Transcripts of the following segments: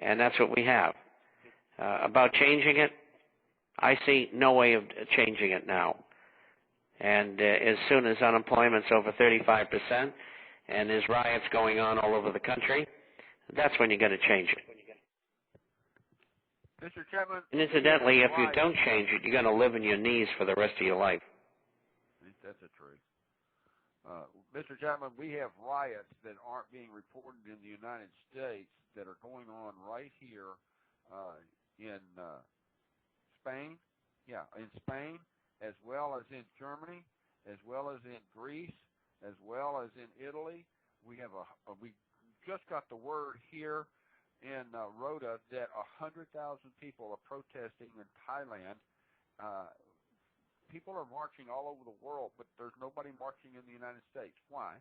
and that's what we have. About changing it, I see no way of changing it now. And as soon as unemployment's over 35% and there's riots going on all over the country, that's when you're going to change it. Mr. Chapman, and incidentally, if you don't change it, you're going to live on your knees for the rest of your life. That's a truth. Mr. Chapman, we have riots that aren't being reported in the United States that are going on right here in Spain. Yeah, in Spain, as well as in Germany, as well as in Greece, as well as in Italy. We have we just got the word here in Rota that 100,000 people are protesting in Thailand. People are marching all over the world, but there's nobody marching in the United States. Why?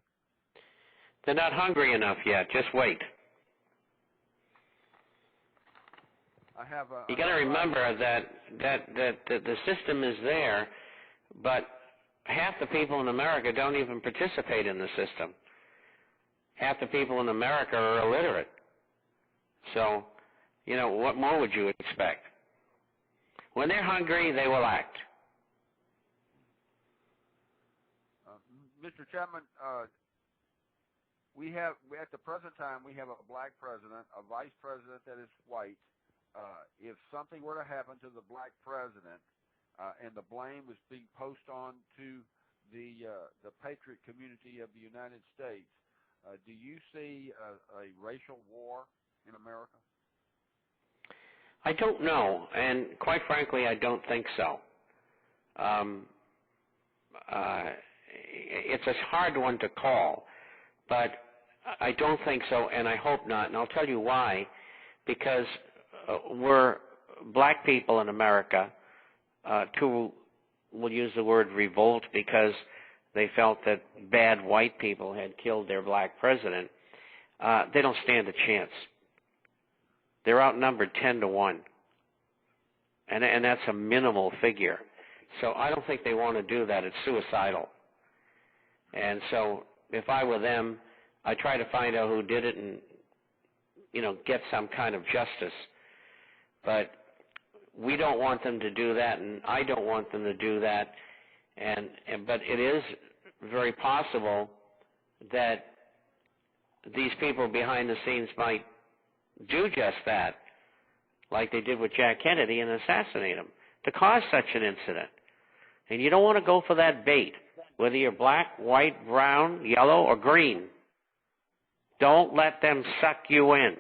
They're not hungry enough yet. Just wait. You got to remember that the system is there, but half the people in America don't even participate in the system. Half the people in America are illiterate. So, you know, what more would you expect? When they're hungry, they will act. Mr. Chapman, we have, at the present time, we have a black president, a vice president that is white. If something were to happen to the black president and the blame was being posted on to the patriot community of the United States, do you see a racial war in America? I don't know, and quite frankly, I don't think so. It's a hard one to call, but I don't think so, and I hope not, and I'll tell you why. Because we're black people in America, who will use the word revolt because they felt that bad white people had killed their black president. They don't stand a chance. They're outnumbered 10-1, and that's a minimal figure. So I don't think they want to do that. It's suicidal. And so if I were them, I'd try to find out who did it and, you know, get some kind of justice. But we don't want them to do that, and I don't want them to do that. But it is very possible that these people behind the scenes might do just that, like they did with Jack Kennedy, and assassinate him to cause such an incident. And you don't want to go for that bait, whether you're black, white, brown, yellow, or green. Don't let them suck you in.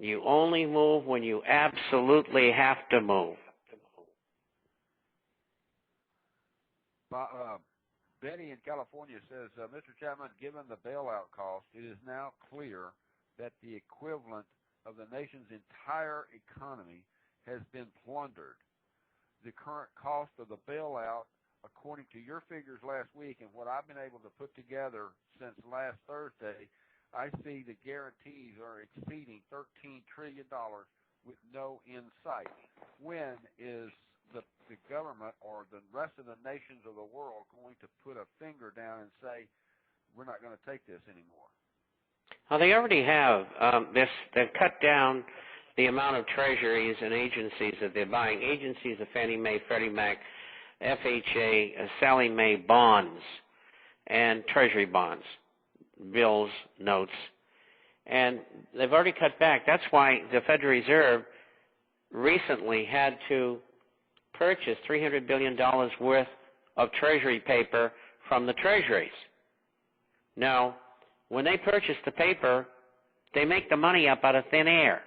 You only move when you absolutely have to move. Betty in California says, Mr. Chapman, given the bailout cost, it is now clear that the equivalent of the nation's entire economy has been plundered. The current cost of the bailout, according to your figures last week and what I've been able to put together since last Thursday, I see the guarantees are exceeding $13 trillion with no end sight. When is the government or the rest of the nations of the world going to put a finger down and say, we're not going to take this anymore? Well, they already have. They've cut down the amount of treasuries and agencies that they're buying. Agencies of Fannie Mae, Freddie Mac, FHA, Sallie Mae bonds, and treasury bonds, bills, notes. And they've already cut back. That's why the Federal Reserve recently had to purchase $300 billion worth of treasury paper from the treasuries. Now, when they purchase the paper, they make the money up out of thin air.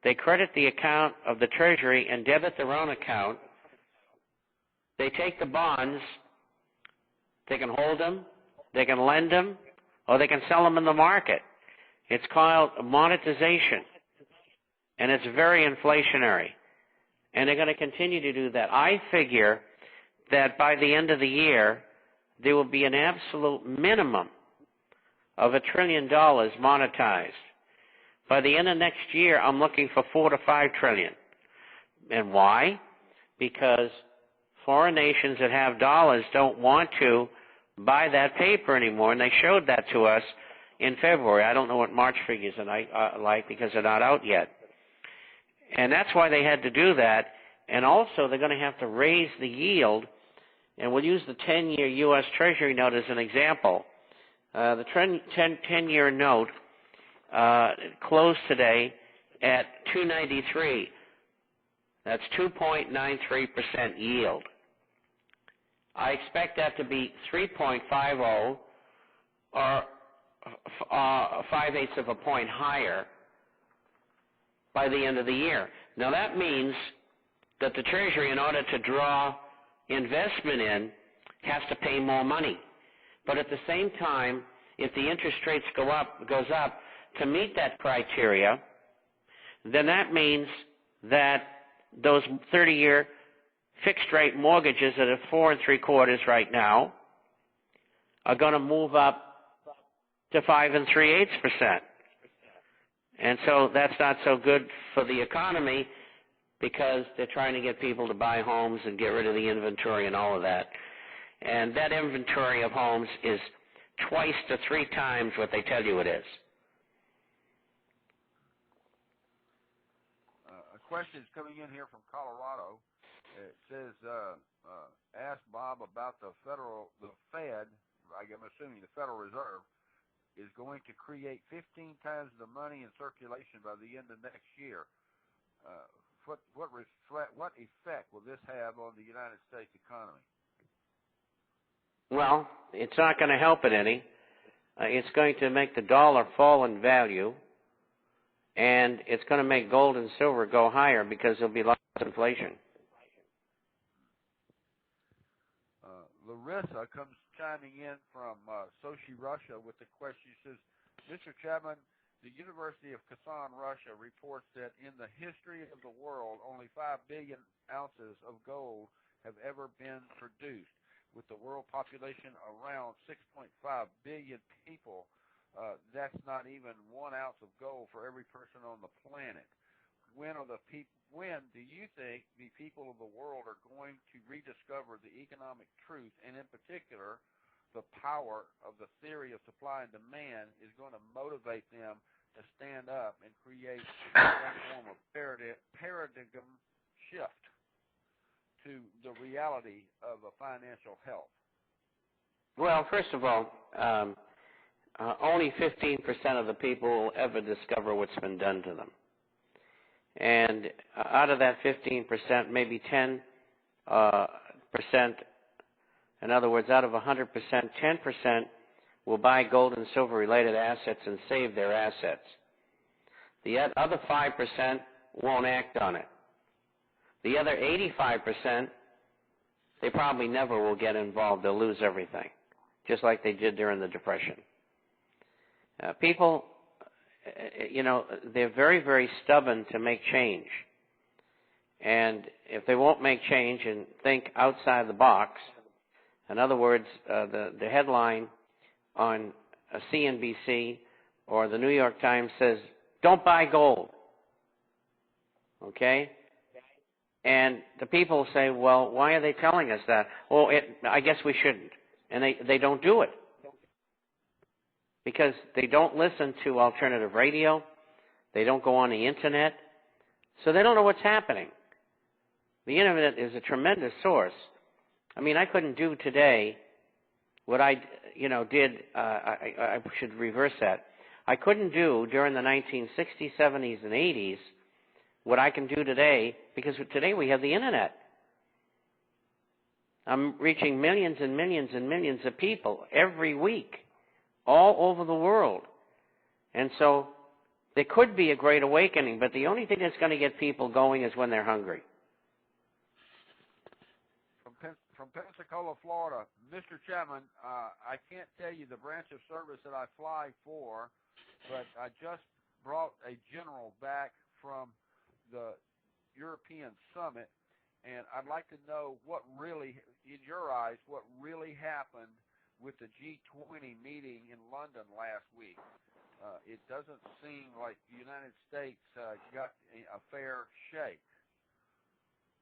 They credit the account of the treasury and debit their own account. They take the bonds, they can hold them, they can lend them, or they can sell them in the market. It's called monetization, and it's very inflationary. And they're going to continue to do that. I figure that by the end of the year, there will be an absolute minimum of $1 trillion monetized. By the end of next year, I'm looking for $4 to $5 trillion. And why? Because foreign nations that have dollars don't want to buy that paper anymore, and they showed that to us in February. I don't know what March figures are like because they're not out yet. And that's why they had to do that. And also they're going to have to raise the yield, and we'll use the 10-year U.S. Treasury note as an example. The 10-year note closed today at 293. That's 2.93% yield. I expect that to be 3.50 or 5/8 of a point higher by the end of the year. Now that means that the Treasury, in order to draw investment in, has to pay more money. But at the same time, if the interest rates goes up to meet that criteria, then that means that those 30-year fixed-rate mortgages that are 4 3/4 right now are going to move up to 5 3/8%. And so that's not so good for the economy because they're trying to get people to buy homes and get rid of the inventory and all of that. And that inventory of homes is 2 to 3 times what they tell you it is. A question is coming in here from Colorado. It says, ask Bob about the Fed, I'm assuming the Federal Reserve, is going to create 15 times the money in circulation by the end of next year. What effect will this have on the United States economy? Well, it's not going to help it any. It's going to make the dollar fall in value, and it's going to make gold and silver go higher because there'll be lots of inflation. Larissa comes chiming in from Sochi, Russia, with the question. She says, Mr. Chapman, the University of Kazan, Russia, reports that in the history of the world, only 5 billion ounces of gold have ever been produced. With the world population around 6.5 billion people, that's not even 1 ounce of gold for every person on the planet. When do you think the people of the world are going to rediscover the economic truth, and in particular, the power of the theory of supply and demand is going to motivate them to stand up and create some form of paradigm shift to the reality of a financial health? Well, first of all, only 15% of the people will ever discover what's been done to them. And out of that 15%, maybe 10%, in other words, out of 100%, 10% will buy gold and silver related assets and save their assets. The other 5% won't act on it. The other 85%, they probably never will get involved. They'll lose everything, just like they did during the Depression. People, they're very, very stubborn to make change. And if they won't make change and think outside the box, in other words, the headline on CNBC or the New York Times says, don't buy gold. Okay? And the people say, well, why are they telling us that? Well, I guess we shouldn't. And they don't do it. Because they don't listen to alternative radio. They don't go on the Internet. So they don't know what's happening. The Internet is a tremendous source. I mean, I couldn't do today what I should reverse that. I couldn't do during the 1960s, 70s, and 80s what I can do today because today we have the Internet. I'm reaching millions and millions and millions of people every week, all over the world. And so there could be a great awakening, but the only thing that's going to get people going is when they're hungry. From Pensacola, Florida, Mr. Chapman, I can't tell you the branch of service that I fly for, but I just brought a general back from the European Summit, and I'd like to know what really, in your eyes, what really happened with the G20 meeting in London last week. It doesn't seem like the United States got a fair shake.